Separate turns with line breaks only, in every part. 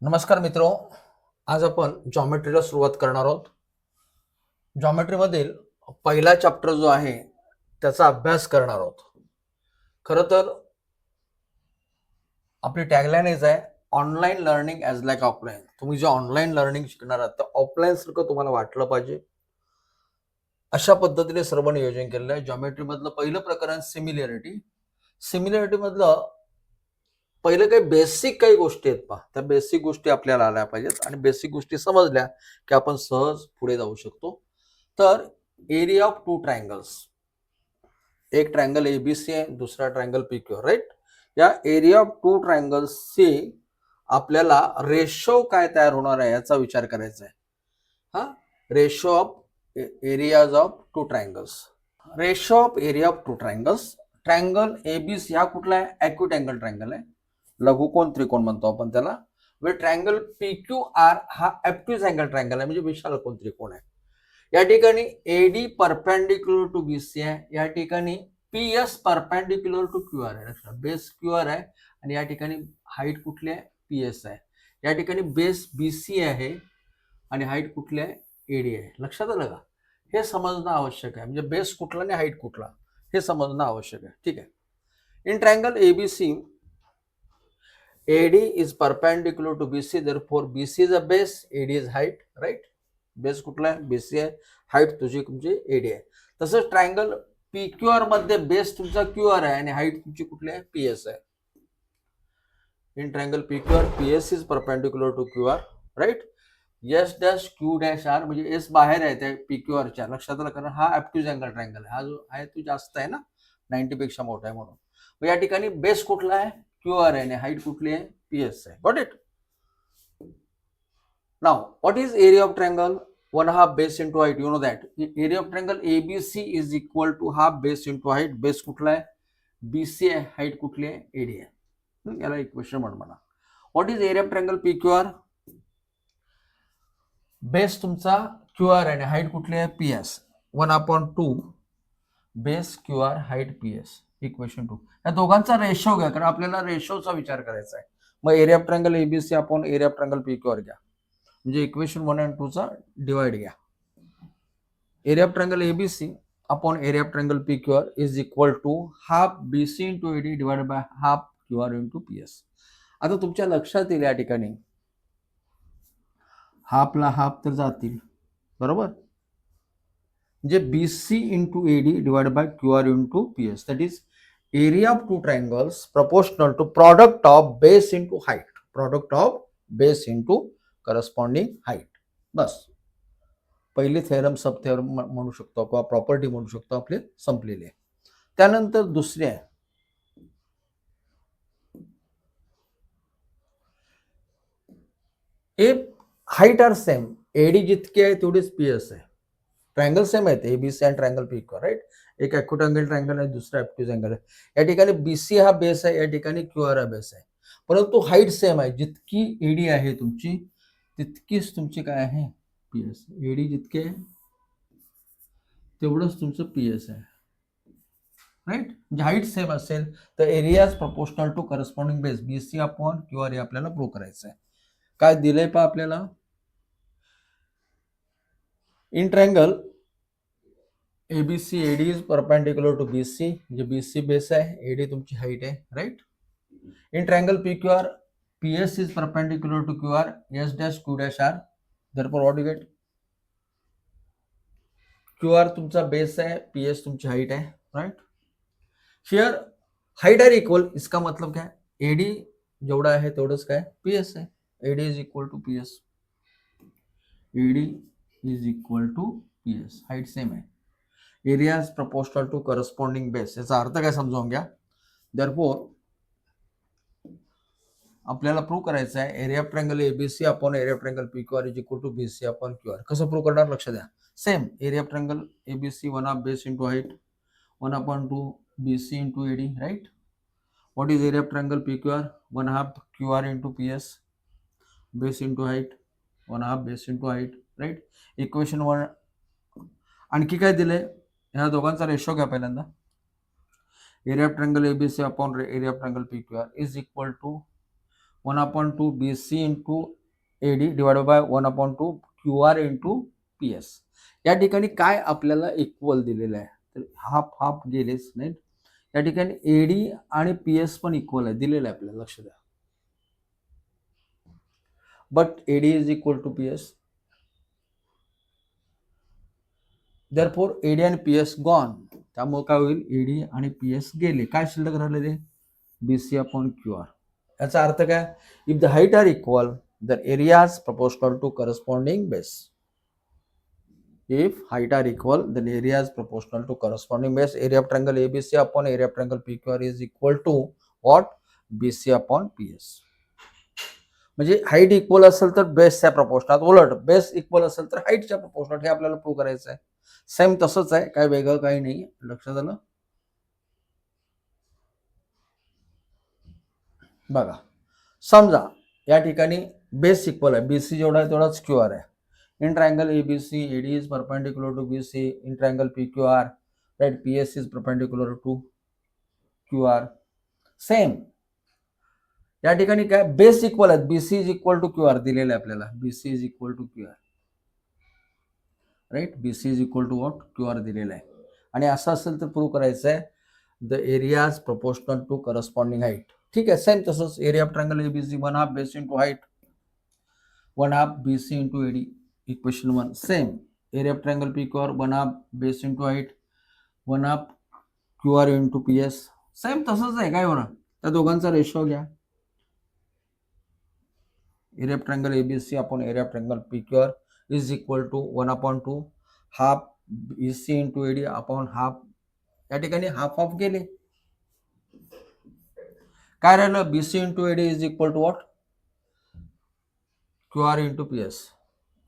नमस्कार मित्रो, आज आपण जॉमेट्रीला सुरुवात करणार आहोत. जॉमेट्रीमधील पहिला चॅप्टर जो आहे त्याचा अभ्यास करणार आहोत. खरं तर आपली टॅगलाईनच आहे online learning as like offline. तुम्ही जे ऑनलाईन लर्निंग शिकणार आहात तर ऑफलाईन सारखं तुम्हाला वाटलं पाहिजे, अशा पद्धतीने सर्व नियोजन केलेलं आहे. जॉमेट्रीमधलं पहिलं प्रकरण सिमिलॅरिटी मधलं पहिलं काही बेसिक काही गोष्टी आहेत पहा, त्या बेसिक गोष्टी आपल्याला आल्या पाहिजेत आणि बेसिक गोष्टी समजल्या की आपण सहज पुढे जाऊ शकतो. तर एरिया ऑफ टू ट्रायंगल्स, एक ट्रायंगल एबीसी आहे, दुसरा ट्रायंगल पीक्यू, राईट. या एरिया ऑफ टू ट्रायंगल्सची आपल्याला रेशो काय तयार होणार आहे याचा विचार करायचा आहे. हा ratio of areas of two triangles. Ratio of area of two triangles. Triangle ABC हा कुठला आहे? ॲक्यूट अँगल ट्रायंगल आहे, लघुकोन त्रिकोण म्हणतो आपण त्याला. वे ट्रायंगल पीक्यू आर हा ॲप्ट्यूज अँगल ट्रायंगल आहे, म्हणजे विशाल कोन त्रिकोण आहे. या ठिकाणी एडी परपेंडिक्युलर टू बीसी आहे, या ठिकाणी PS perpendicular to Q R आहे. बेस क्यू आर आहे आणि या ठिकाणी हाईट कुठली आहे? पीएस आहे. या ठिकाणी बेस बीसी आहे आणि हाईट कुठली आहे? एडी आहे. लक्षात आलं का? हे समजणं आवश्यक आहे, म्हणजे बेस कुठला आणि हाईट कुठला हे समजणं आवश्यक आहे. ठीक आहे. In triangle ABC AD is perpendicular to BC, therefore BC is a base, AD is height, right? Base कुठला आहे? BC आहे, हाईट तुझी AD आहे. तसंच ट्रायंगल PQR मध्ये बेस तुमचा QR आहे आणि हाईट तुमची कुठली आहे? PS आहे. In triangle PQR PS is perpendicular to QR, right. S dash Q dash R म्हणजे S बाहेर आहे त्या PQR च्या. लक्षात आलं, कारण हा ॲप्ट्यूज अँगल ट्रायंगल आहे, हा जो आहे तो जास्त आहे ना, 90 पेक्षा मोठा आहे म्हणून. मग या ठिकाणी बेस कुठला आहे? QR आहे आणि हाईट कुठली आहे? PS आहे. Got it? Now what is area of triangle? 1/2 base into height. You know that area of triangle ABC is equal to half base into height. Base कुठला आहे? BC आहे, हाईट कुठली आहे? AD आहे. याला इक्वेशन म्हणा. What is area of triangle PQR? Base तुमचा QR आहे आणि हाईट कुठली आहे? PS. 1/2 base QR height PS. Equation 2. या दोघांचा रेशो घ्या, कारण आपल्याला रेशोचा विचार करायचा आहे. मग एरिया ऑफ ट्रायंगल एबीसी आपण एरिया ऑफ ट्रायंगल PQR घ्या, म्हणजे इक्वेशन 1 आणि 2 चा डिवाइड घ्या. Area of triangle ABC upon area of triangle PQR is equal to half BC into AD divide by half QR into PS. आता तुमच्या लक्षात येईल या ठिकाणी हाफला हाफ तर जातील, बरोबर. म्हणजे BC into AD divide by QR into PS, that is area of two triangles proportional to product of base into height. Product of base into corresponding height. बस, पहिली थेरम सब थेरम म्हणू शकतो किंवा प्रॉपर्टी म्हणू शकतो आपले संपलेले. त्यानंतर दुसरी आहे if height are same, AD जितकी आहे तेवढीच PS आहे. ट्रायंगल सेम आहेत एबीसी आणि ट्रायंगल PQR, राईट. एक ॲक्यूट अँगल ट्रायंगल आहे, दुसरा ॲप्ट्यूज अँगल आहे. या ठिकाणी BC हा बेस आहे, या ठिकाणी QR हा बेस आहे, परंतु हाईट सेम आहे. जितकी एडी आहे तुमची तितकीच तुमची काय आहे? PS. एडी जितके आहे तेवढंच तुमचं PS आहे, राईट. म्हणजे हाईट सेम असेल तर area proportional to corresponding base BC upon QR हे आपल्याला प्रूव्ह करायचं आहे. काय दिलंय पहा आपल्याला? In triangle ABC AD is perpendicular to BC, म्हणजे BC बेस आहे, AD तुमची हाईट आहे, right. In triangle PQR PS is perpendicular to QR, S dash Q dash R. therefore what you get? QR तुमचा base आहे, PS तुमची height आहे, right. Here height are equal, इसका मतलब क्या? AD जेवढा आहे तेवढंच काय? PS आहे. AD is equal to PS. AD is equal to PS. Height same आहे. Area is proportional to corresponding base. याचा अर्थ काय समजावून घ्या. therefore आपल्याला प्रूव्ह करायचं आहे area of triangle ABC upon area of triangle PQR is equal to BC upon QR. कसं प्रूव्ह करणार? लक्ष द्या. Same area of triangle ABC 1/2 base into height, 1/2 BC into AD, right. What is area of triangle PQR? 1/2 QR into PS, base into height, 1/2 base into height, right. Equation 1. आणखी काय दिलंय? ह्या दोघांचा ratio घ्या पहिल्यांदा. Area of triangle ABC upon area of triangle PQR is equal to 1/2 BC into AD divided by 1/2 QR into PS. या ठिकाणी काय आपल्याला इक्वल दिलेलं आहे, तर हाफ हाफ गेलेच नाही. या ठिकाणी AD आणि PS पण इक्वल आहे, दिलेलं आहे आपल्याला, लक्ष द्या. But AD is equal to PS. Therefore AD आणि PS गॉन. त्यामुळे काय होईल, AD आणि PS गेले. काय शिल्लक राहिलेले, BC अपॉन QR. याचा अर्थ काय, if the height are equal the areas proportional to corresponding base. If height are equal, then area is proportional to corresponding base. Area of triangle ABC upon area of triangle PQR is equal to what? BC upon PS. म्हणजे height equal असेल तर बेसच्या प्रपोर्शनात, उलट base equal असेल तर हाईटच्या प्रपोर्शनात, हे आपल्याला prove करायचं आहे. सेम तसंच आहे, काय वेगळं काही नाही. लक्षात आलं? बघा, समजा या ठिकाणी बेस इक्वल आहे, BC जेवढा आहे तेवढाच QR आहे. In triangle ABC, AD is perpendicular to BC. In triangle PQR, right, PS is perpendicular to QR. Same या ठिकाणी काय, बेस इक्वल आहे, BC is equal to QR दिलेलं आहे आपल्याला. BC is equal to QR, right. BC is equal to what, QR दिलेलं आहे. आणि असं असेल तर प्रूव्ह करायचं आहे the areas proportional to corresponding height. ठीक आहे, सेम तसंच area of triangle ABC 1/2 base into height 1/2 BC into AD. Equation 1. Same area of triangle PQR 1/2 base into height 1/2 QR into PS. Same तसंच आहे, काय होणार, त्या दोघांचा रेशो घ्या. Area of triangle ABC upon area of triangle PQR is equal to 1/2 half BC into AD upon half. या ठिकाणी half half गेले, काय राहिलं, BC into AD is equal to what, QR into PS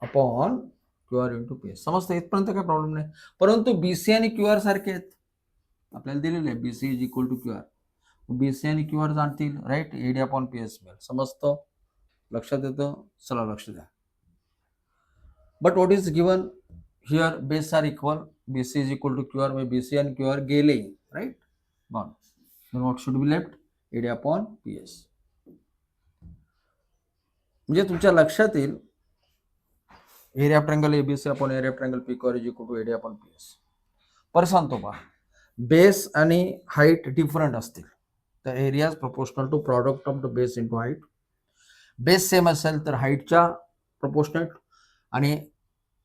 upon QR into PS. समजतं इथपर्यंत काय problem नाही. परंतु BC आणि QR सारखे आहेत, आपल्याला दिलेले आहे BC is equal to QR. BC आणि QR जाणतील, राईट, AD अपॉन PS मिळेल. समजतं, लक्षात येतं. चला लक्ष द्या. But what is given here, base are equal, BC is equal to QR, म्हणजे BC आणि QR गेले, right, gone. Then what should be left, AD upon PS. म्हणजे तुमच्या लक्षात येईल area of triangle ABC upon area of triangle PQR is equal to AD upon PS. पर सांगतो पहा, base आणि हाईट डिफरंट असतील तर areas proportional to product of the base into height. Base same असेल तर हाईटच्या प्रपोर्शनेट, आणि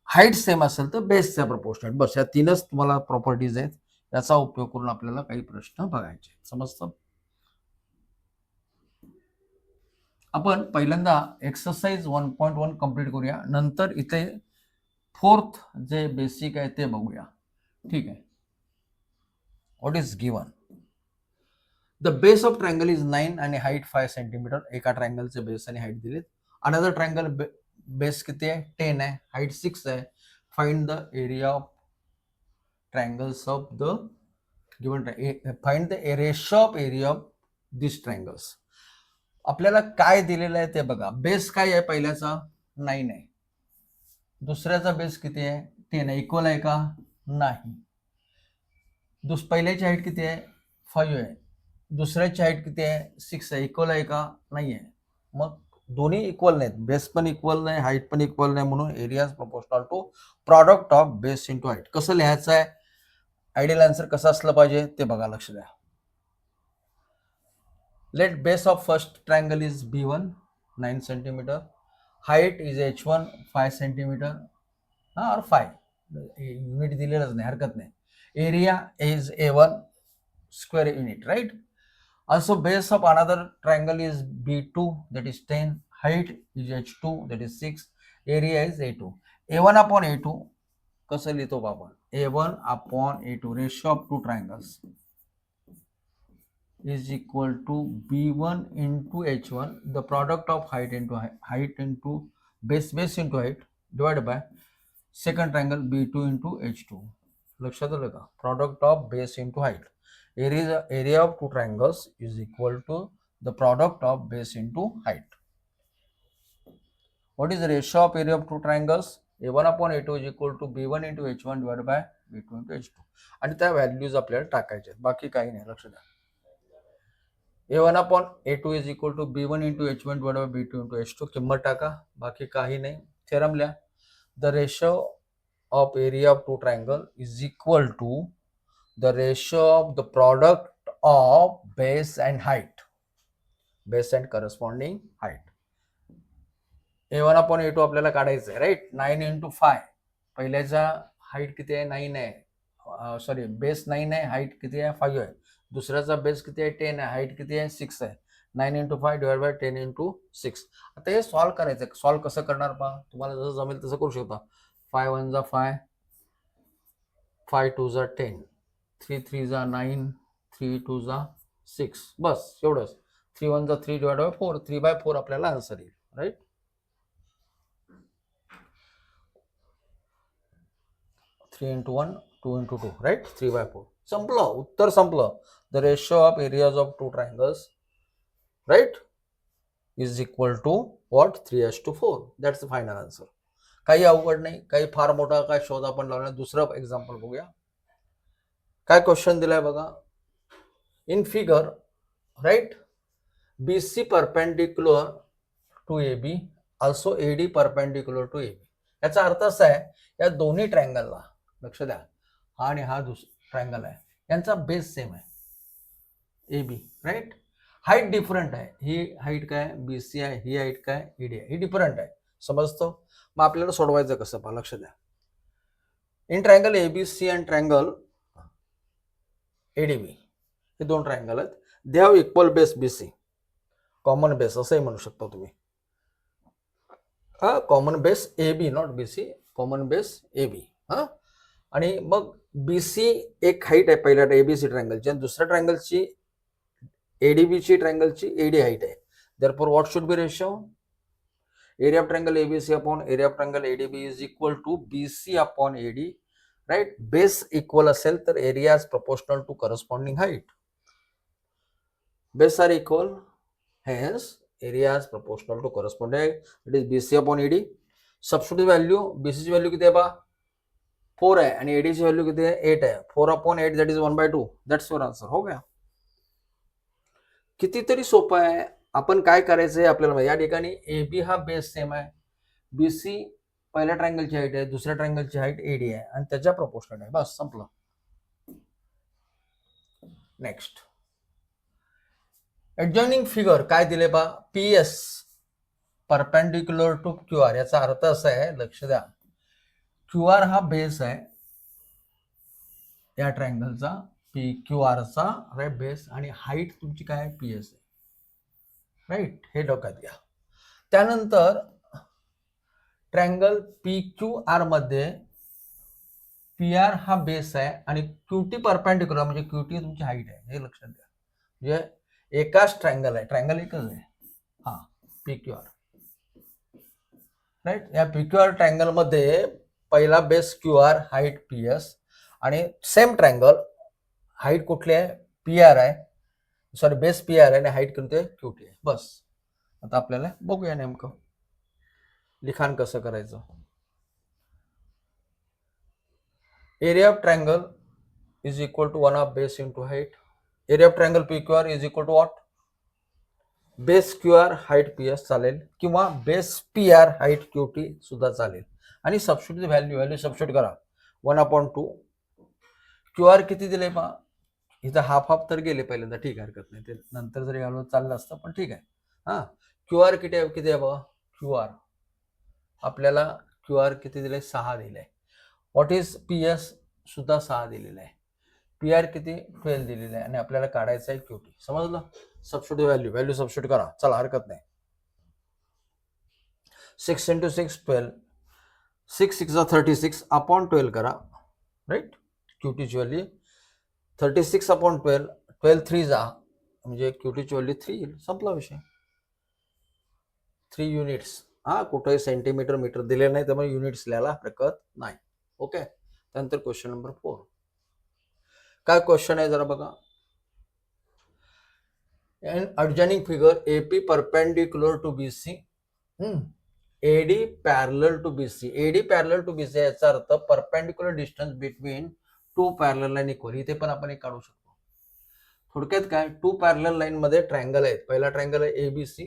हाईट सेम असेल तर बेसच्या प्रपोर्शनेट. बस या तीनच तुम्हाला प्रॉपर्टीज आहेत, याचा उपयोग करून आपल्याला काही प्रश्न बघायचे. समजतं? आपण पहिल्यांदा एक्सरसाइज 1.1 कंप्लीट करूया, नंतर इथे फोर्थ जे बेसिक आहे ते बघूया. ठीक आहे. What is given, the base of triangle is 9 आणि हाईट 5 सेंटीमीटर. एका ट्रायंगलचे बेस आणि हाईट दिलेत. अनदर ट्रायंगल बेस किती आहे, 10 आहे, हाईट 6 आहे. Find the area of triangles of the given, find the ratio of area of this triangles. आपल्याला काय दिलेलं आहे ते बघा. बेस काय आहे, पहिल्याचा 9 आहे, दुसऱ्याचा बेस किती आहे, 10 आहे. इक्वल आहे का, नाही. पहिल्याची हाईट किती आहे, 5 आहे, दुसऱ्याची हाईट किती आहे, 6 आहे. इक्वल आहे का, नाही आहे. मग दोन्ही इक्वल नाहीत, बेस पण इक्वल नाही, हाईट पण इक्वल नाही, म्हणून area proportional to product of base into height. कसं लिहायचं आहे, आयडियल आन्सर कसं असलं पाहिजे ते बघा, लक्ष द्या. Let base of first triangle is B1 9 centimetre, height is H1 5 centimetre, हा, और 5 युनिट दिलेलंच नाही, हरकत नाही. Area is A1 square unit, right? Also base of another triangle is B2, that is 10, height is H2, that is 6, area is A2. A1 upon A2 कसं लिहितो आपण, A1 upon A2 ratio of two triangles is equal to B1 into H1, the product of height into base into height divided by second triangle B2 into H2. लक्षात आलं का, product of base into height. Area of two triangles is equal to the product of base into height. What is the ratio of area of two triangles? A1 upon A2 is equal to B1 into H1 divided by B2 into H2. आणि त्या values आपल्याला टाकायच्या, बाकी काही नाही, लक्ष द्या. A1 upon A2 is equal to B1 into H1 divided by B2 into H2 किंमत टाका, बाकी काही नाही. थेरम लिहा. The ratio of area of two triangle is equal to the ratio of the product of base and height, base and corresponding height. A1 upon A2 आपल्याला काढायचं आहे, right. 9 into 5, पहिल्याचा height किती आहे? 9 आहे, सॉरी बेस 9 आहे, height किती आहे? 5 आहे. दुसऱ्याचा बेस किती आहे? 10 आहे, हाईट किती आहे? 6 आहे. 9 इंटू 5 डिवाइड बाय 10 इंटू 6. आता हे सॉल्व करायचं. सॉल्व कसं करणार पहा, तुम्हाला जसं जमेल तसं करू शकता. 5 1 जा 5, 5 2 जा 10, 3 3 जा 9, 3 2 जा 6, बस एवढंच. 3 1 जा 3 डिवाइड बाय 4, 3/4 आपल्याला आन्सर येईल, राईट. 3 into 1, 2 into 2, right? 3/4. संपलं, उत्तर संपलं. The ratio of areas of two triangles, right, is equal to what? 3:4. That's the final answer. काही अवघड नाही, काही फार मोठा काय शोध आपण लावला. दुसरं एक्झाम्पल बघूया. काय क्वेश्चन दिलाय बघा. In figure, right, BC perpendicular to AB, also AD perpendicular to AB. याचा अर्थ असा आहे, या दोन्ही ट्रायंगलला, लक्ष द्या, हा आणि हा दुसरा ट्रायंगल आहे, यांचा बेस सेम आहे, AB, राईट. हाईट डिफरंट आहे. ही हाईट काय? BC आहे. ही हाईट काय? AD आहे. ही डिफरंट आहे. समजतो? मग आपल्याला सोडवायचं कसं पहा, लक्ष द्या. In triangle ABC and triangle ADB, हे दोन ट्रायंगल आहेत. They have equal base BC, common base असंही म्हणू शकता तुम्ही. हा, common base AB, not BC, common base AB. हा, आणि मग BC एक हाईट आहे पहिल्या ABC ट्रायंगलची, आणि दुसऱ्या ट्रायंगलची ADB ची ट्रायंगलची AD हाईट आहे. Therefore what should be ratio? Area of triangle ABC upon area of triangle ADB is equal to BC upon AD, right. Base equal असेल तर area is proportional to corresponding height. Base are equal, hence area is proportional to corresponding, it is BC upon AD. Substitute value, BC ची value किती आहे बा? 4 आहे, आणि AD ची value किती आहे? 8 आहे. 4 upon 8 that is 1/2. That's your answer. हो गया. कितीतरी सोपं आहे. आपण काय करायचं आहे आपल्याला, या ठिकाणी AB हा बेस सेम आहे, BC पहिल्या ट्रायंगलची हाईट आहे, दुसऱ्या ट्रायंगलची हाईट AD आहे, आणि त्याच्या प्रपोर्शनल आहे. बस संपलं. नेक्स्ट, एडजॉइनिंग फिगर काय दिले बा? PS perpendicular to QR. याचा अर्थ असा आहे, लक्ष द्या, QR हा बेस आहे या ट्रायंगलचा, PQR चा, राईट, बेस, आणि हाईट तुमची काय आहे? PS आहे, राईट. हे डोक्यात घ्या. त्यानंतर ट्रायंगल PQR मध्ये PR हा बेस आहे, आणि QT परपेंडिक्युलर, म्हणजे QT तुमची हाईट आहे. हे लक्षात घ्या. म्हणजे एकाच ट्रायंगल आहे, ट्रायंगल एकच आहे, हा, PQR, राईट. या PQR ट्रायंगल मध्ये पहिला बेस QR, हाईट PS, आणि सेम ट्रायंगल हाईट कुठली आहे? PR आहे, सॉरी बेस PR आहे, आणि हाईट कोणती आहे? QT आहे. बस. आता आपल्याला बघूया नेमकं लिखाण कसं करायचं. Area of triangle is equal to 1 of base into height. Area of triangle PQR is equal to what? Base QR height PS चालेल, किंवा बेस PR हाईट QT सुद्धा चालेल, आणि सबस्टिट्यूट व्हॅल्यू सबस्टिट्यूट करा. 1/2. QR किती दिले पहा, इथं हाफ हाफ तर गेले पहिल्यांदा, ठीक आहे, हरकत नाही, ते नंतर जरी आलो चाललं असतं, पण ठीक आहे. हा, QR किती आहे बघा? QR आपल्याला QR किती दिले? 6 दिले. What is PS? सुद्धा 6 दिलेलं आहे. PR किती? 12 दिलेलं आहे, आणि आपल्याला काढायचं आहे QT. समजलं? सबस्टिट्यूट व्हॅल्यू सबस्टिट्यूट करा. चला, हरकत नाही. 6 into 6 12, 6 6 36 अपॉन 12 करा, राईट. QT ची व्हॅल्यू 36 अपॉन 12, 12 3 जा, म्हणजे QT ची व्हॅल्यू 3 येईल. संपला विषय. 3 युनिट्स. हा, कुठेही सेंटीमीटर मीटर दिले नाही, त्यामुळे युनिट्स लिहायला हरकत नाही. ओके. त्यानंतर क्वेश्चन नंबर 4. काय क्वेश्चन आहे जरा बघा. Adjoining figure AP perpendicular to BC, AD parallel to BC. AD parallel to BC याचा अर्थ perpendicular distance between two parallel line equal. इथे पण आपण एक काढू शकतो. थोडक्यात काय, टू पॅरलल लाईन मध्ये ट्रायंगल आहेत. पहिला ट्रायंगल आहे एबीसी,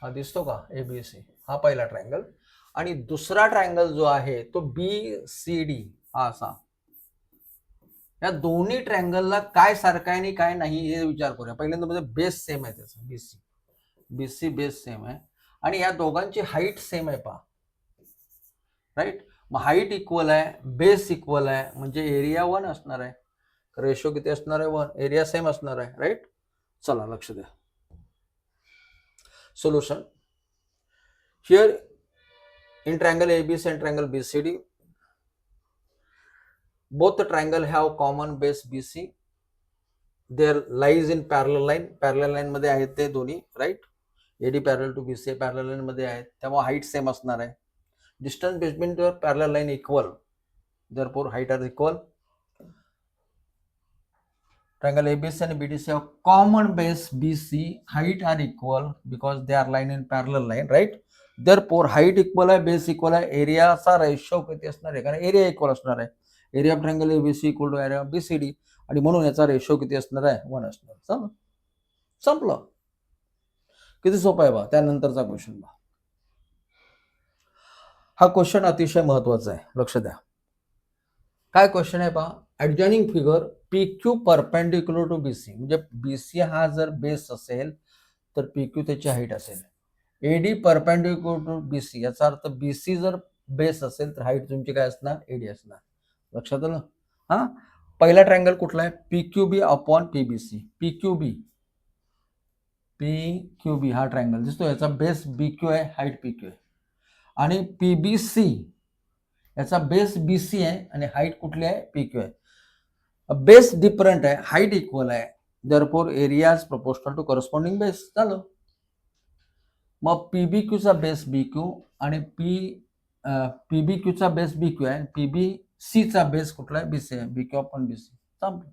हा दिसतो का, एबीसी हा पहिला ट्रायंगल. आणि दुसरा ट्रायंगल जो आहे तो बीसीडी हा असा. या दोन्ही ट्रायंगलला काय सारखं आहे आणि काय नाही हे विचार करूया. पहिल्यांदा म्हणजे बेस सेम आहे त्याचा, बीसी बीसी बेस सेम आहे आणि या दोघांची हाईट सेम आहे पहा, राईट. मग हाईट इक्वल आहे, बेस इक्वल आहे, म्हणजे एरिया 1 असणार आहे. रेशो किती असणार आहे, 1. एरिया सेम असणार आहे, राईट. चला लक्ष द्या. Solution here in triangle ABC and triangle BCD, both the triangle have common base BC. There lies in parallel line. Parallel line मध्ये आहेत ते दोन्ही, right. AD parallel to BC parallel line मध्ये आहेत, त्यामुळे हाईट सेम असणार आहे. Distance between the parallel line equal, therefore height are equal. Triangle ABC and BDC have common base BC, height are equal because they are line in parallel line, right. Therefore height equal आहे, base equal आहे, एरियाचा ratio किती असणार आहे, कारण area equal असणार आहे. Area of triangle ABC equal to area of BCD, आणि म्हणून याचा रेशो किती असणार आहे, 1 असणार. चला संपलं. किती सोपं आहे बा. त्यानंतरचा क्वेश्चन बा, हा क्वेश्चन अतिशय महत्वाचा आहे, लक्ष द्या. काय क्वेश्चन आहे पहा, adjoining figure PQ perpendicular to BC, म्हणजे बीसी हा जर बेस असेल तर पीक्यू त्याची हाईट असेल. एडी परपेंडिक्युलर टू बीसी, याचा अर्थ बीसी जर बेस असेल तर हाईट तुमची काय असणार, एडी असणार. लक्षात आलं. हा पहिला ट्रायंगल कुठला आहे, पीक्यूबी अपॉन पीबीसी. पीक्यूबी हा ट्रायंगल दिसतो, याचा बेस बीक्यू आहे, हाईट पीक्यू आहे. आणि पीबीसी याचा बेस बीसी आहे आणि हाईट कुठली आहे, पीक्यू आहे. बेस डिफरंट आहे, हाईट इक्वल आहे, therefore area is proportional to corresponding base. झालं. मग पीबीक्यूचा बेस बीक्यू आणि पीबीक्यूचा बेस बीक्यू आहे, पीबीसीचा बेस कुठला आहे, बीसी आहे, बीक्यू अपॉन बीसी. संपलं.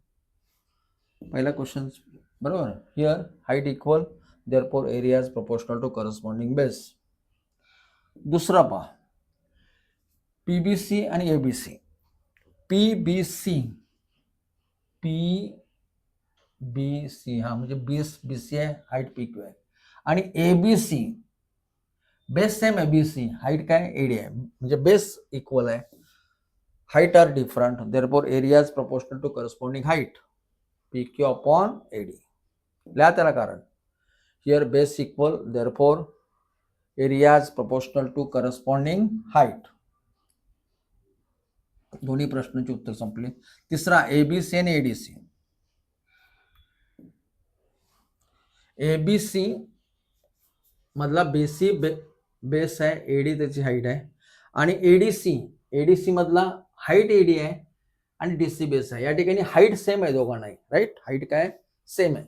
पहिला क्वेश्चन बरोबर. Here height equal, therefore area is proportional to corresponding base. दुसरा पहा, पीबीसी आणि एबीसी. पीबीसी हा म्हणजे बेस बीसी आहे, हाईट पीक्यू आहे. आणि एबीसी बेस सेम आहे, बीसी हाईट काय, एडी आहे, म्हणजे बेस इक्वल आहे, height are different, therefore area is proportional to corresponding height, PQ upon AD. लिहा त्याला कारण. Here base equal, therefore area is proportional to corresponding height. दोन्ही प्रश्नांची उत्तर संपली. तिसरा एबीसी आणि एडीसी. एबीसी मधला बेसी बेस आहे, एडी त्याची हाईट आहे. आणि एडीसी मधला हाईट एडी आहे आणि डीसी बेस आहे. या ठिकाणी हाईट सेम आहे दोघांनाही, राईट. हाईट काय सेम आहे,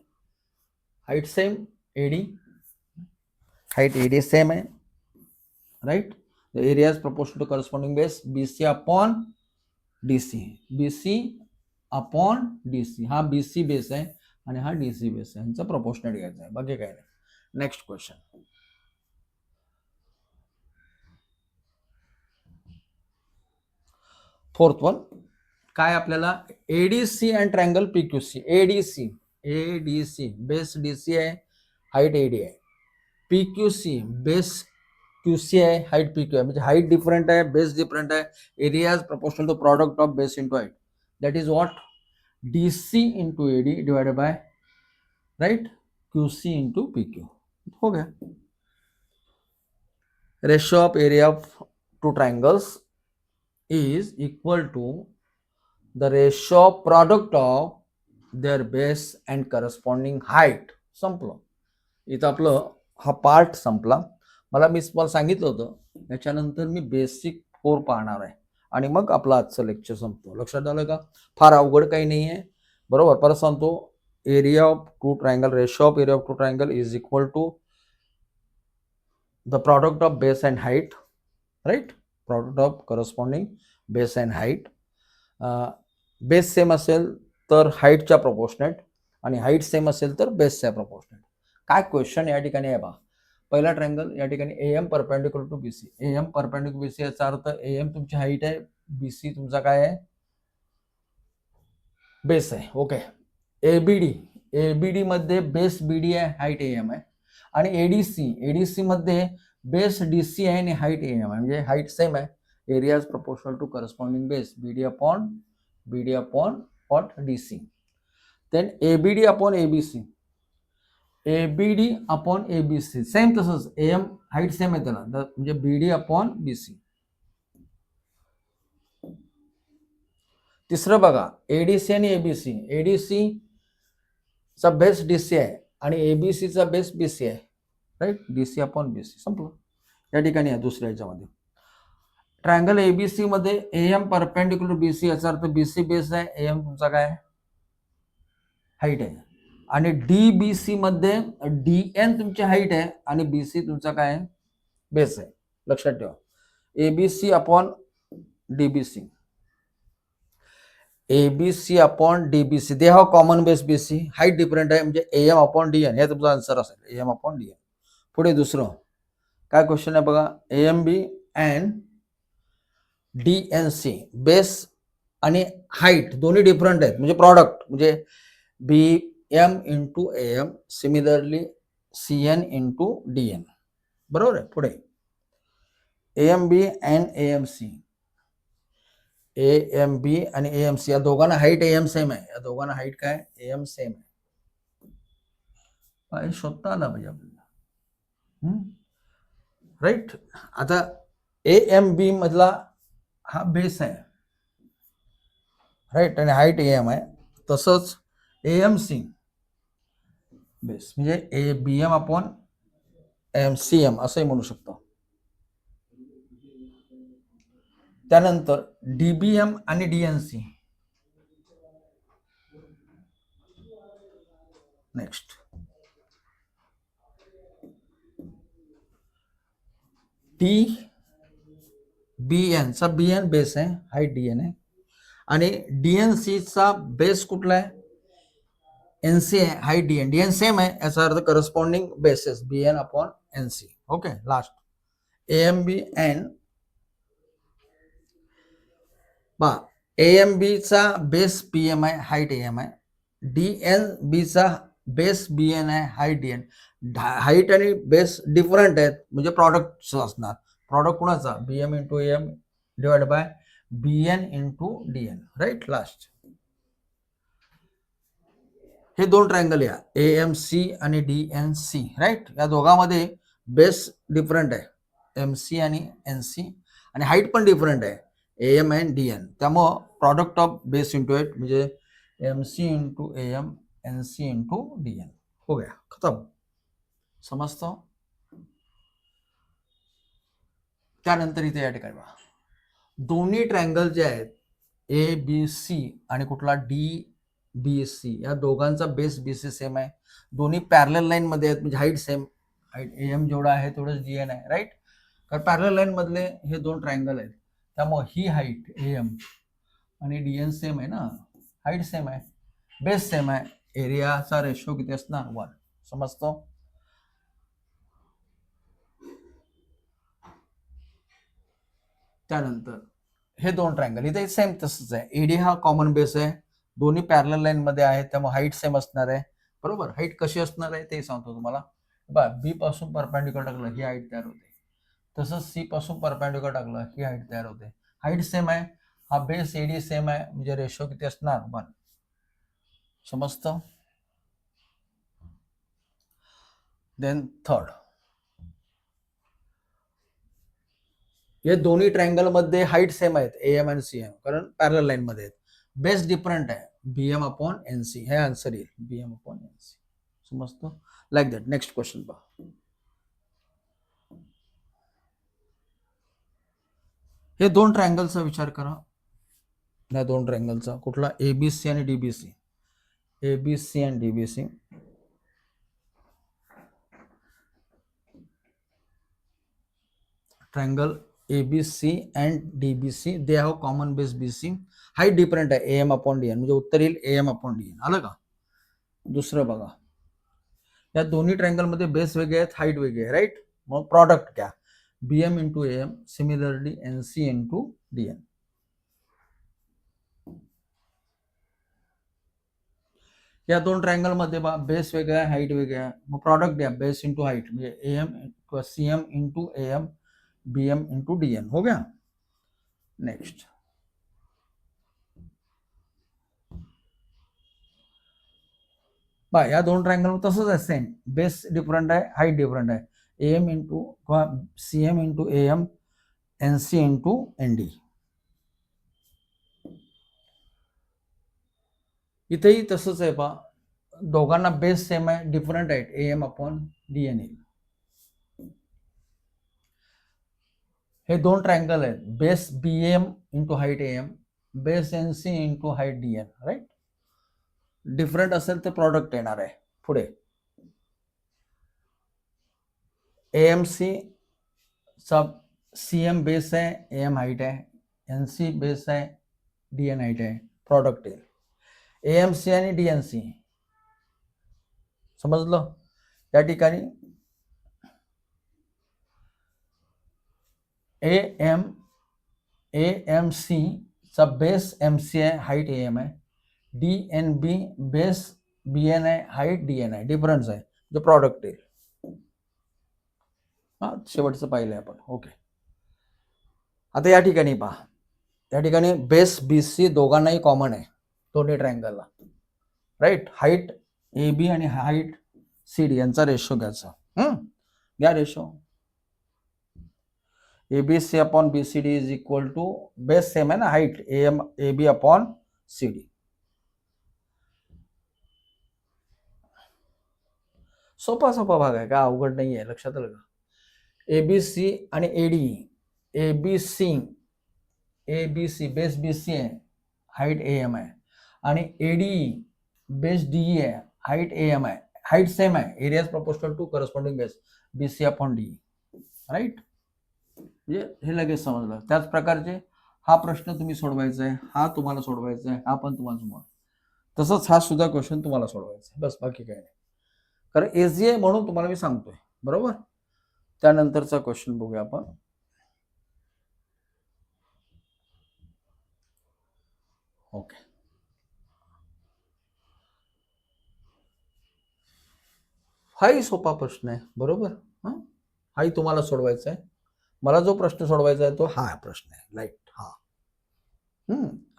height same, AD height AD same आहे, right. The area is proportional to corresponding base, BC upon DC, BC upon DC. हा बीसी बेस आहे आणि हा डीसी बेस आहे, यांचा प्रोपोर्शनल घ्यायचा आहे, बाकी काय नाही. Next question. फोर्थ वन काय आपल्याला, ADC and triangle PQC. ADC base DC आहे, हाईट एडी आहे. पीक्यूसी बेस क्यूसी आहे, हाईट पीक्यू आहे, म्हणजे हाईट डिफरंट आहे, बेस डिफरंट आहे. Area is proportional to product of base into height, that is what, DC into AD divided by, right, QC into PQ. हो गया. Ratio of area of two triangles is equal to the ratio of product of their base and corresponding height. संपलं. इथं आपलं हा part संपला. मला मी तुम्हाला सांगितलं होतं याच्यानंतर मी बेसिक 4 पाहणार आहे आणि मग आपलं आजचं लेक्चर संपतो. लक्षात आलं का, फार अवघड काही नाही आहे, बरोबर. परत सांगतो, area of two triangle, ratio of area of two triangle is equal to the product of base and height, right, product of corresponding base and height. Base same असेल तर हाईटच्या प्रोपोर्शनेट आणि हाईट सेम असेल तर बेसच्या proportionate. काय question या ठिकाणी आहे बा. पहिला ट्रायंगल या ठिकाणी M perpendicular to BC, M perpendicular BC याचा अर्थ एम तुमची हाईट आहे, बीसी तुमचा काय आहे, बेस आहे. ओके. एबीडी, एबीडी मध्ये बेस बीडी आहे, हाईट एम आहे. आणि एडीसी, एडीसी मध्ये बेस डीसी आहे आणि हाईट एम आहे, म्हणजे हाईट सेम आहे. Area is proportional to corresponding base BD upon what DC. Then ABD upon ABC, ABD upon ABC same तसंच, AM हाईट सेम आहे त्याला, म्हणजे BD अपॉन BC. तिसरं बघा, ADC आणि ABC, ADC चा बेस DC आहे आणि ABC चा बेस BC आहे, राईट. DC अपॉन BC संपलं. या ठिकाणी आहे दुसऱ्या ह्याच्यामध्ये ट्रायंगल ABC मध्ये AM परपेंडिक्युलर BC, याचा अर्थ BC बेस आहे, AM तुमचा काय हाईट आहे. आणि DBC मध्ये DN तुमची हाईट आहे आणि BC तुमचा काय बेस आहे. लक्षात ठेवा, ABC upon DBC, ABC upon DBC, they have common base BC, height different आहे, म्हणजे AM अपॉन DN हे तुमचा आन्सर असेल, AM अपॉन DN. पुढे दुसरं काय क्वेश्चन आहे बघा, AMB अँड DNC बेस आणि हाईट दोन्ही डिफरंट आहेत, म्हणजे प्रॉडक्ट, म्हणजे BM into AM similarly CN into DN, बरोबर आहे. पुढे AMB अँड AMC, AMB आणि AMC या दोघांना हाईट AM सेम आहे, या दोघांना हाईट काय AM सेम आहे. शोधता आला पाहिजे आपल्याला, राईट. आता AMB मधला हा बेस आहे, राईट, आणि हाईट AM आहे. तसंच AMC बेस म्हणजे BM अपॉन MCM असंही म्हणू शकतो. त्यानंतर DBM आणि DNC, नेक्स्ट DBN चा BN बेस आहे, हाईट DN आहे, आणि DNC चा बेस कुठला आहे, NC आहे, हाईट DN, DN सेम आहे, याचा अर्थ corresponding bases BN upon NC. Okay. Last AMB and AMB चा बेस PM आहे, हाईट AM आहे. DNB चा बेस BN आहे, हाईट DN. हाईट आणि बेस डिफरंट आहेत, म्हणजे प्रॉडक्ट असणार. प्रॉडक्ट कुणाचा, BM into AM divide by BN into DN, right. Last हे दोन ट्रायंगल या AMC आणि DNC, राईट. या दोघांमध्ये बेस डिफरंट आहे, MC आणि NC, आणि हाईट पण डिफरंट आहे, AM अँड DN. त्यामुळं product of base into height म्हणजे MC into AM NC into DN हो गया, खतम. समजतो. त्यानंतर इथे या ठिकाणी दोन्ही ट्रायंगल जे आहेत ABC आणि कुठला DBC, या दोघांचा बेस BC सेम आहे, दोन्ही पॅरलल लाईन मध्ये आहेत, म्हणजे हाईट सेम, हाईट AM जेवढा आहे तेवढंच DN आहे, राईट. कारण पॅरलल लाईन मधले हे दोन ट्रायंगल आहेत, त्यामुळे ही हाईट AM आणि DN सेम आहे ना, हाईट सेम आहे, बेस सेम आहे, एरियाचा रेशो किती असणार 1. समजतो. त्यानंतर हे दोन ट्रायंगल इथे सेम तसंच आहे, AD हा कॉमन बेस आहे, दोन्ही पॅरलल लाईन मध्ये आहेत, त्यामुळे हाईट सेम असणार आहे, बरोबर. हाईट कशी असणार आहे ते सांगतो तुम्हाला. B पासून परपेंडिक्युलर टाकलं ही हाईट तयार होते, तसंच C पासून परपेंडिक्युलर टाकलं ही हाईट तयार होते. हाईट सेम आहे, हा बेस AD सेम आहे, म्हणजे रेशो किती असणार 1. समजतं. देन थर्ड, हे दोन्ही ट्रायंगल मध्ये हाईट सेम आहेत AM आणि CM, कारण पॅरलल लाईन मध्ये आहेत. बेस डिफरंट आहे, BM अपॉन NC, हे आन्सर येईल BM अपॉन NC. समजतो. Like that. नेक्स्ट क्वेश्चन पहा. हे दोन ट्रायंगलचा विचार करा, या दोन ट्रायंगलचा कुठला ABC आणि DBC, ABC and DBC. Triangle ABC and DBC, they have common base BC, height different आहे AM अपॉन DN, म्हणजे उत्तर येईल AM अपॉन DN. आलं का. दुसरं बघा, या दोन्ही ट्रायंगल मध्ये बेस वेगळे आहेत, हाईट वेगळी आहे, राईट. मग प्रॉडक्ट क्या, BM into AM similarly NC into DN. या दोन ट्रायंगल मध्ये बेस वेगळा आहे, हाईट वेगळा आहे. मग प्रॉडक्ट द्या, बेस इंटू हाईट म्हणजे एम किंवा CM into M BM into DN. हो गया. नेक्स्ट या दोन ट्रायंगल तसंच आहे, सेम. बेस डिफरंट आहे, हाईट डिफरंट आहे. एम इंटू किंवा CM into M NC into ND. इथेही तसंच आहे दोघांना बेस सेम आहे, डिफरंट आहेत, एम अपॉन डीएन येईल. हे दोन ट्रायंगल आहेत, base BM into height M, base NC into height DN. Right. Different असेल तर प्रॉडक्ट येणार आहे. पुढे एएमसी सब सीएम बेस आहे, एम हाईट आहे, एनसी बेस आहे, डीएन हाईट आहे, प्रॉडक्ट येईल. एएमसी आणि डीएनसी समजलं. या ठिकाणी एएमसी चा बेस एमसी आहे, हाईट एम आहे. डीएनबी बेस बीएन आहे, हाईट डीएन आहे, डिफरन्स आहे, जो प्रॉडक्ट येईल. शेवटचं पाहिलंय आपण. ओके. आता या ठिकाणी पहा, या ठिकाणी बेस बीसी दोघांनाही कॉमन आहे दोन्ही ट्रायंगलला. राईट. हाईट ए बी आणि हाईट सी डी यांचा रेशो घ्यायचा. घ्या ratio. ABC upon BCD is equal to base same आहे ना, height M A B upon C D. सोपा सोपा भाग आहे, का अवघड नाही आहे, लक्षात आलं का. एबीसी आणि AD, ABC ABC base BC आहे, हाईट एम आहे, आणि एडी बेस डी आहे, हाईट एम आहे, हाईट सेम आहे, areas proportional to corresponding base BC upon D. Right. म्हणजे हे लगेच समजलं. त्याच प्रकारचे हा प्रश्न तुम्ही सोडवायचा आहे, हा तुम्हाला सोडवायचा आहे, हा पण तुम्हाला सोडवा. तसंच हा सुद्धा क्वेश्चन तुम्हाला सोडवायचा आहे, बस बाकी काही नाही. कारण इझी आहे म्हणून तुम्हाला मी सांगतोय. बरोबर. त्यानंतरचा क्वेश्चन बघूया आपण. ओके. हाही सोपा प्रश्न आहे. बरोबर. हाही तुम्हाला सोडवायचा आहे. मला जो प्रश्न सोडवायचा आहे तो हा प्रश्न आहे. लाईट.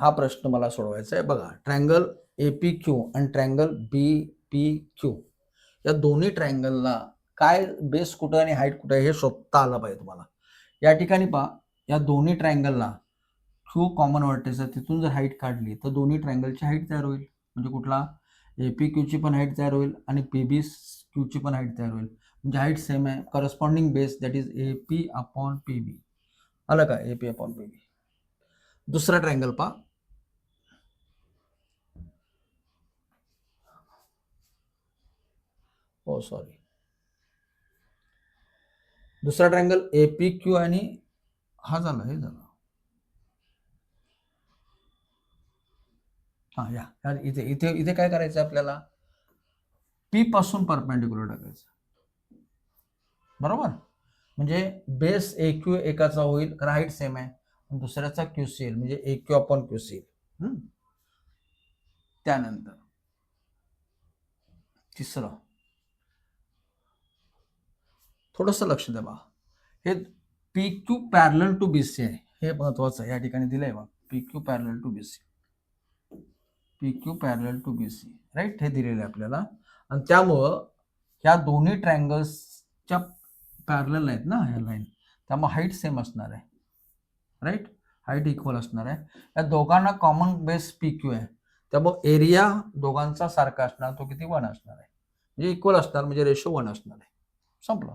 हा प्रश्न मला सोडवायचा आहे. बघा, ट्रायंगल एपी क्यू आणि ट्रायंगल बीपी क्यू या दोन्ही ट्रायंगलला काय बेस कुठं आणि हाईट कुठं हे शोधता आलं पाहिजे तुम्हाला. या ठिकाणी पहा, या दोन्ही ट्रायंगलला क्यू कॉमन वर्टेक्स आहे, तिथून जर हाईट काढली तर दोन्ही ट्रायंगलची हाईट तयार होईल. म्हणजे कुठला, एपी क्यूची पण हाईट तयार होईल आणि पीबी क्यूची पण हाईट तयार होईल. म्हणजे हाईट सेम आहे, corresponding base that is AP upon PB. आलं का, एपी अपॉन पीबी. दुसरा ट्रायंगल पहा. हो सॉरी, दुसरा ट्रायंगल एपी क्यू आणि हा झाला, हे झालं. हा या इथे इथे इथे काय करायचं आपल्याला, पी पासून परपेंडिक्युलर टाकायचं. बरोबर. म्हणजे बेस ए क्यू एकाचा होईल, कारण हाईट सेम आहे, दुसऱ्याचा क्यूसी येईल, म्हणजे ए क्यू अपॉन क्यूसी येईल. त्यानंतर तिसरं, थोडस लक्ष द्या बा, हे P Q parallel to BC आहे, हे महत्वाचं आहे. या ठिकाणी दिलंय बा, P Q parallel to BC, P Q parallel to BC. Right. हे दिलेलं आहे आपल्याला, आणि त्यामुळं ह्या दोन्ही ट्रायंगल्सच्या पॅरलल आहेत ना ह्या लाईन, त्यामुळे हाईट सेम असणार आहे. राईट. हाईट इक्वल असणार आहे. या दोघांना कॉमन बेस पी क्यू आहे, त्यामुळे एरिया दोघांचा सारखा असणार, तो किती 1 असणार आहे, म्हणजे इक्वल असणार, म्हणजे रेशो 1 असणार आहे. संपलं.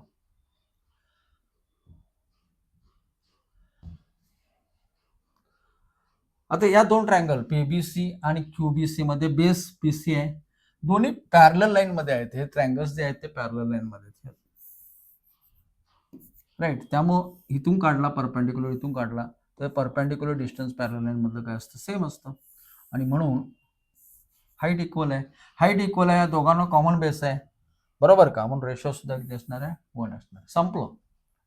आता या दोन ट्रायंगल पीबीसी आणि क्यूबीसी मध्ये बेस पीसी आहे, दोन्ही पॅरलल लाईन मध्ये आहेत. हे ट्रायंगल्स जे आहेत ते पॅरलल लाईन मध्ये आहेत. राईट. त्यामुळे इथून काढला परपेंडिक्युलर, इथून काढला तर परपेंडिक्युलर डिस्टन्स पॅरलल लाईन मधलं काय असतं, सेम असतं, आणि म्हणून हाईट इक्वल आहे. हाईट इक्वल आहे, या दोघांना कॉमन बेस आहे. बरोबर का. म्हणून रेशो सुद्धा किती असणार आहे, 1 असणार. संपलं.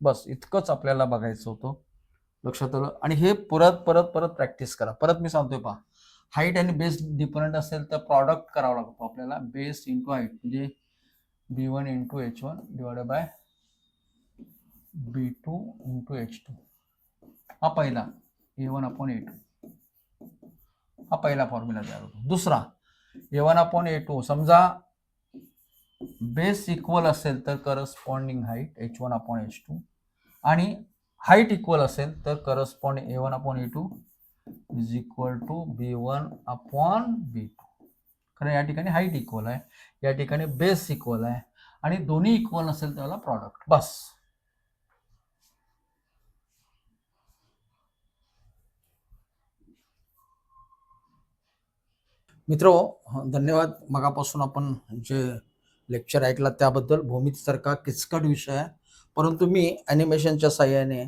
बस इतकंच आपल्याला बघायचं होतं. लक्षात आलं. आणि हे परत परत परत प्रॅक्टिस करा. परत मी सांगतोय पहा, हाईट आणि बेस डिफरंट असेल तर प्रॉडक्ट करावं लागतो आपल्याला. बेस इंटू हाईट म्हणजे B1 into H1 divided by B2 into H2. हा पहिला A1 अपॉन A2 हा पहिला फॉर्म्युला तयार होतो. दुसरा A1 अपॉन A2 समजा बेस इक्वल असेल तर corresponding height H1 upon H2 आणि हाईट इक्वल असेल तर corresponding A1 upon A2 is equal to B1 upon B2. कारण या ठिकाणी हाईट इक्वल आहे, या ठिकाणी बेस इक्वल आहे आणि दोन्ही इक्वल नसेल त्याला प्रॉडक्ट. बस. मित्र धन्यवाद. मगापासून आपण जे लेक्चर ऐकला त्याबद्दल. भूमितीसारखा किचकट विषय आहे, परंतु मी ॲनिमेशनच्या साहाय्याने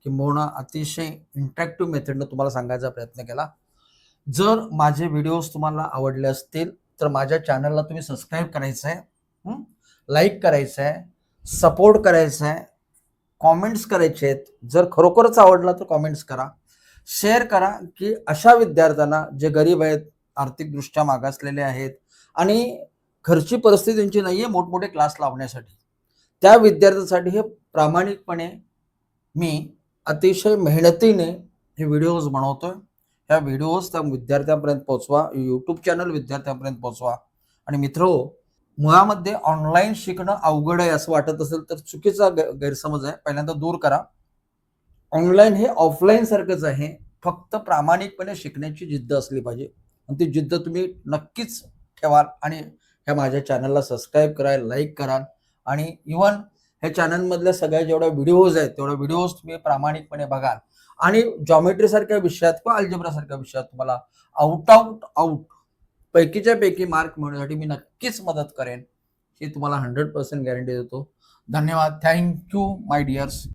किंबहुना अतिशय इंटरॅक्टिव्ह मेथडनं तुम्हाला सांगायचा प्रयत्न केला. जर माझे व्हिडिओज तुम्हाला आवडले असतील तर माझ्या चॅनलला तुम्ही सबस्क्राईब करायचं आहे, लाईक करायचं आहे, सपोर्ट करायचं आहे, कॉमेंट्स करायचे आहेत. जर खरोखरच आवडला तर कॉमेंट्स करा, शेअर करा की अशा विद्यार्थ्यांना जे गरीब आहेत, आर्थिकदृष्ट्या मागासलेले आहेत आणि घरची परिस्थिती त्यांची नाही आहे मोठमोठे क्लास लावण्यासाठी, त्या विद्यार्थ्यांसाठी हे प्रामाणिकपणे मी अतिशय मेहनतीने हे व्हिडिओज बनवतोय. ह्या व्हिडिओज त्या विद्यार्थ्यांपर्यंत पोहोचवा, यूट्यूब चॅनल विद्यार्थ्यांपर्यंत पोहोचवा. आणि मित्रो, मुळामध्ये ऑनलाईन शिकणं अवघड आहे असं वाटत असेल तर चुकीचा गैरसमज आहे, पहिल्यांदा दूर करा. ऑनलाईन हे ऑफलाईन सारखंच आहे, फक्त प्रामाणिकपणे शिकण्याची जिद्द असली पाहिजे आणि ती जिद्द तुम्ही नक्कीच ठेवाल. आणि ह्या माझ्या चॅनलला सबस्क्राईब कराल, लाईक कराल आणि इवन ह्या चॅनलमधल्या सगळ्या जेवढ्या व्हिडिओज आहेत तेवढ्या व्हिडिओज तुम्ही प्रामाणिकपणे बघाल आणि जॉमेट्री सारख्या विषयात किंवा अल्जेब्रा सारख्या विषयात तुम्हाला आउट पैकीच्या पैकी मार्क मिळवण्यासाठी मी नक्कीच मदत करेन, ही तुम्हाला 100% गॅरंटी देतो. धन्यवाद. थँक्यू माय डिअर्स.